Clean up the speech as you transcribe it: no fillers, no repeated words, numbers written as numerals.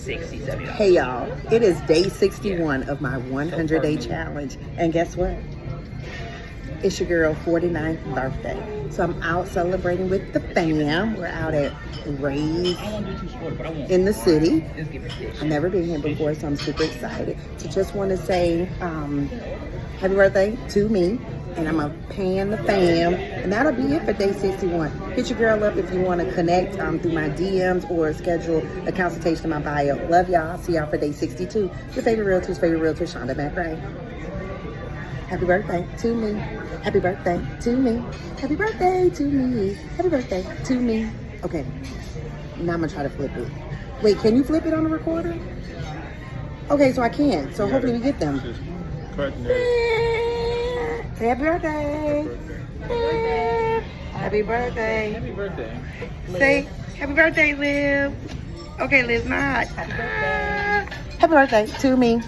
$60, $70. Hey y'all, it is day 61 of my 100-day challenge. And guess what? It's your girl 49th birthday. So I'm out celebrating with the fam. We're out at Ray's in the city. I've never been here before, so I'm super excited. So just want to say happy birthday to me. And I'm going to pan the fam. And that'll be it for day 61. Hit your girl up if you want to connect through my DMs or schedule a consultation in my bio. Love y'all. See y'all for day 62. Your favorite realtor's favorite realtor, Shonda McRae. Happy birthday to me. Happy birthday to me. Happy birthday to me. Happy birthday to me. Okay. Now I'm going to try to flip it. Wait, can you flip it on the recorder? Okay, so I can. So hopefully we get them. Say happy birthday. Happy birthday. Happy birthday. Say happy birthday, Liv. Okay, Liv, not. Happy birthday to me.